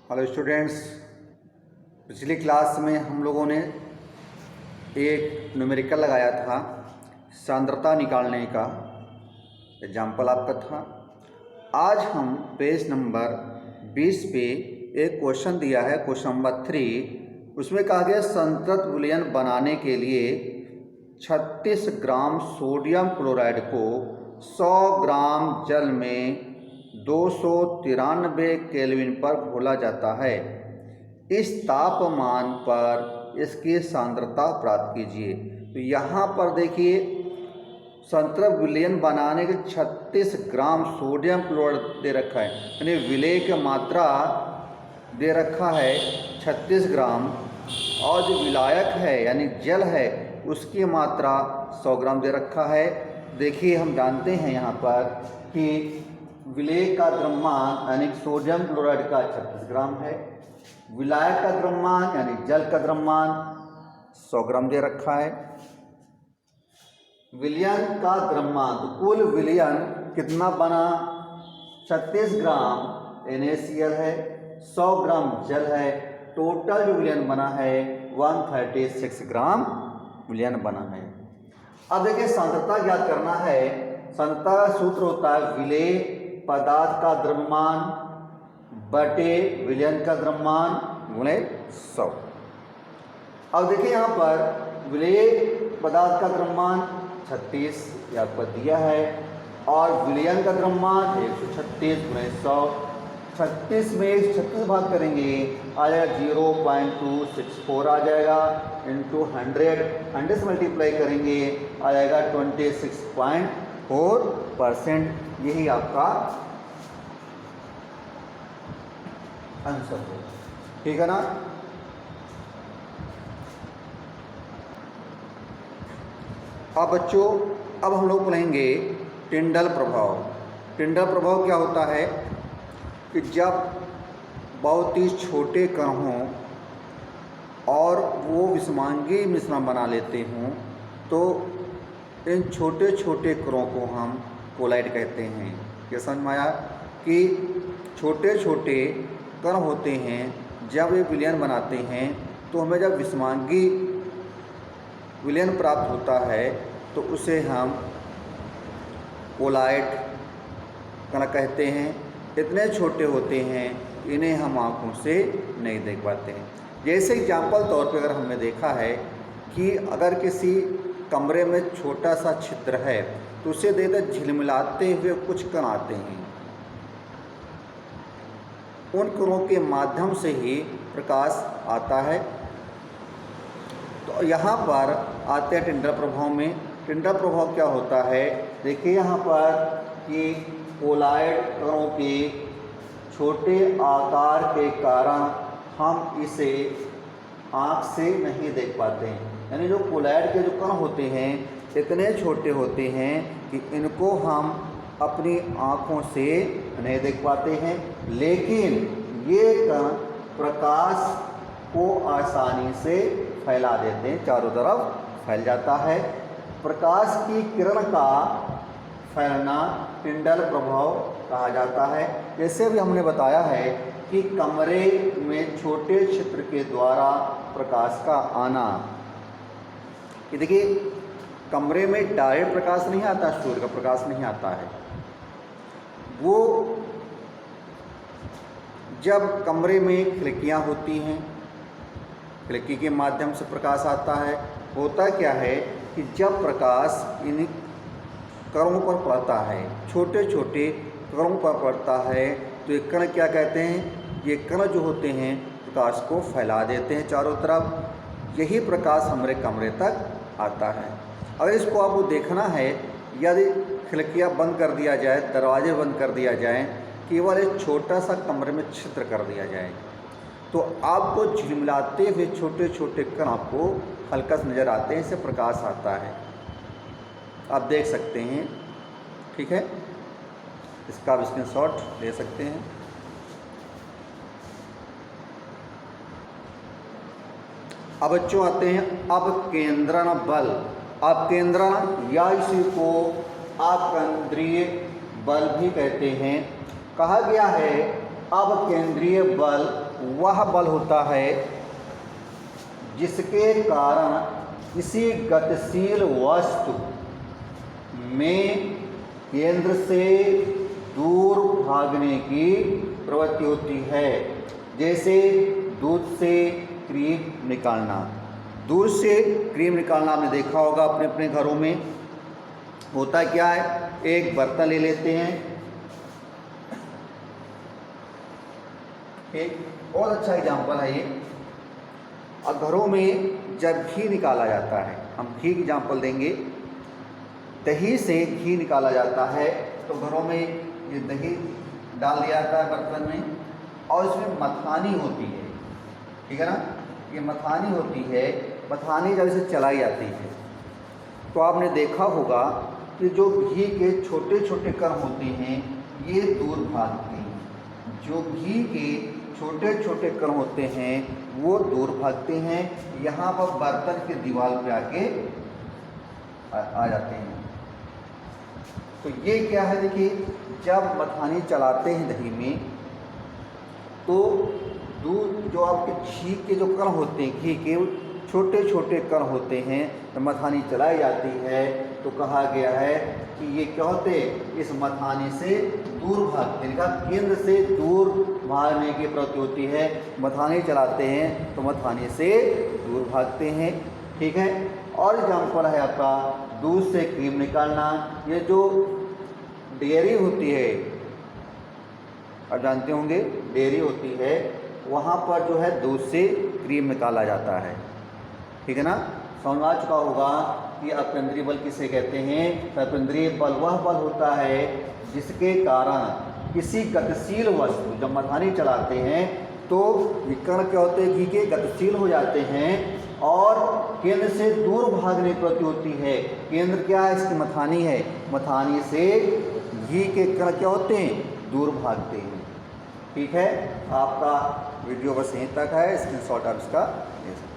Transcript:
Hello students, पिछली class में हम लोगों ने एक न्यूमेरिकल लगाया था, सांद्रता निकालने का एग्जाम्पल आपका था। आज हम पेज नंबर 20 पे एक क्वेश्चन दिया है, क्वेश्चन नंबर 3। उसमें कहा गया संतृप्त विलयन बनाने के लिए 36 ग्राम सोडियम क्लोराइड को 100 ग्राम जल में 293 केल्विन पर घोला जाता है। इस तापमान पर इसकी सांद्रता प्राप्त कीजिए। तो यहाँ पर देखिए, संतृप्त विलयन बनाने के 36 ग्राम सोडियम क्लोराइड दे रखा है, यानी विलय की मात्रा दे रखा है 36 ग्राम, और जो विलायक है यानी जल है उसकी मात्रा 100 ग्राम दे रखा है। देखिए, हम जानते हैं यहाँ पर कि विलय का द्रव्यमान यानी सोडियम क्लोराइड का 36 ग्राम है, विलायक का द्रव्यमान यानी जल का द्रव्यमान 100 ग्राम दे रखा है। विलयन का द्रव्यमान, तो कुल विलयन कितना बना? 36 ग्राम NaCl है, 100 ग्राम जल है, टोटल जो विलयन बना है 136 ग्राम विलयन बना है। अब देखिए, सांद्रता ज्ञात करना है। सांद्रता का सूत्र होता है विलय पदार्थ का द्रव्यमान बटे विलयन का द्रव्यमान गुणे 100। अब देखिए, यहाँ पर विलय पदार्थ का द्रव्यमान 36 यह आपको दिया है, और विलयन का द्रव्यमान 136 गुणे 100। 36 में 36 भाग करेंगे, आ जाएगा 0.264 आ जाएगा, इंटू 100 से मल्टीप्लाई करेंगे आ जाएगा 26.4%। यही आपका आंसर है, ठीक है ना। अब बच्चों, अब हम लोग पढ़ेंगे टिंडल प्रभाव। टिंडल प्रभाव क्या होता है कि जब बहुत ही छोटे कण हों और वो विषमांगी मिश्रण बना लेते हों, तो इन छोटे छोटे कणों को हम कोलाइड कहते हैं। ये समझ में आया कि छोटे छोटे कण होते हैं, जब ये विलयन बनाते हैं तो हमें जब विषमांगी विलयन प्राप्त होता है तो उसे हम कोलाइड कण कहते हैं। इतने छोटे होते हैं, इन्हें हम आँखों से नहीं देख पाते हैं। जैसे एग्जाम्पल तौर पे अगर हमने देखा है कि अगर किसी कमरे में छोटा सा छिद्र है तो उसे देते झिलमिलाते हुए कुछ कण आते हैं, उन कणों के माध्यम से ही प्रकाश आता है। तो यहाँ पर आते हैं टिंडल प्रभाव में। टिंडल प्रभाव क्या होता है? देखिए यहाँ पर कि कोलाइड कणों के छोटे आकार के कारण हम इसे आँख से नहीं देख पाते हैं। यानी जो कोलाइड के जो कण होते हैं इतने छोटे होते हैं कि इनको हम अपनी आँखों से नहीं देख पाते हैं, लेकिन ये कण प्रकाश को आसानी से फैला देते हैं, चारों तरफ फैल जाता है। प्रकाश की किरण का फैलना टिंडल प्रभाव कहा जाता है। जैसे अभी हमने बताया है कि कमरे में छोटे क्षेत्र के द्वारा प्रकाश का आना, कि देखिए कमरे में डायरेक्ट प्रकाश नहीं आता, सूर्य का प्रकाश नहीं आता है। वो जब कमरे में खिड़कियाँ होती हैं, खिड़की के माध्यम से प्रकाश आता है। होता क्या है कि जब प्रकाश इन कणों पर पड़ता है, छोटे छोटे कणों पर पड़ता है, तो ये कण क्या कहते हैं? ये कण जो होते हैं प्रकाश को फैला देते हैं चारों तरफ। यही प्रकाश हमारे कमरे तक आता है। अगर इसको आपको देखना है, यदि खिड़कियाँ बंद कर दिया जाए, दरवाजे बंद कर दिया जाए, केवल एक छोटा सा कमरे में छिद्र कर दिया जाए, तो आपको झिलमिलाते हुए छोटे छोटे कण आपको हल्का से नज़र आते हैं, इससे प्रकाश आता है। आप देख सकते हैं, ठीक है। इसका आप स्क्रीनशॉट ले सकते हैं। अब बच्चों आते हैं अब केंद्रण बल। अब केंद्रण या इसी को आप केंद्रीय बल भी कहते हैं। कहा गया है अब केंद्रीय बल वह बल होता है जिसके कारण किसी गतिशील वस्तु में केंद्र से दूर भागने की प्रवृत्ति होती है। जैसे दूध से क्रीम निकालना। दूध से क्रीम निकालना आपने देखा होगा अपने अपने घरों में। होता क्या है, एक बर्तन ले लेते हैं, एक बहुत अच्छा एग्जाम्पल है ये। और घरों में जब घी निकाला जाता है, हम घी की एग्जाम्पल देंगे, दही से घी निकाला जाता है तो घरों में ये दही डाल दिया जाता है बर्तन में और इसमें मथानी होती है, ठीक है ना। ये मथानी होती है, मथानी जब इसे चलाई जाती है तो आपने देखा होगा कि जो घी के छोटे छोटे कण होते हैं ये दूर भागते हैं। जो घी के छोटे छोटे कण होते हैं वो दूर भागते हैं, यहाँ पर बर्तन के दीवार पे आके आ जाते हैं। तो ये क्या है, देखिए जब मथानी चलाते हैं दही में तो दूध जो आपके घी के जो कण होते हैं, घी के छोटे छोटे कण होते हैं, तो मथानी चलाई जाती है तो कहा गया है कि ये क्या होते, इस मथानी से दूर भागते हैं। केंद्र से दूर भागने की प्रवृत्ति होती है। मथानी चलाते हैं तो मथानी से दूर भागते हैं, ठीक है। और एग्जाम्पल है आपका दूध से क्रीम निकालना। ये जो डेयरी होती है, आप जानते होंगे डेयरी होती है, वहाँ पर जो है दूध से क्रीम निकाला जाता है, ठीक है ना। समझ आ चुका होगा कि अपेंद्रीय बल किसे कहते हैं। अपेंद्रीय बल वह बल होता है जिसके कारण किसी गतिशील वस्तु, जब मथानी चलाते हैं तो विकर्ण क्या होते हैं, घी के गतिशील हो जाते हैं और केंद्र से दूर भागने की प्रवृत्ति होती है। केंद्र क्या है, इसकी मथानी है, मथानी से घी के कण क्या होते हैं, दूर भागते हैं, ठीक है। आपका वीडियो बस यहीं तक है, स्क्रीनशॉट आप इसका ले सकते हैं।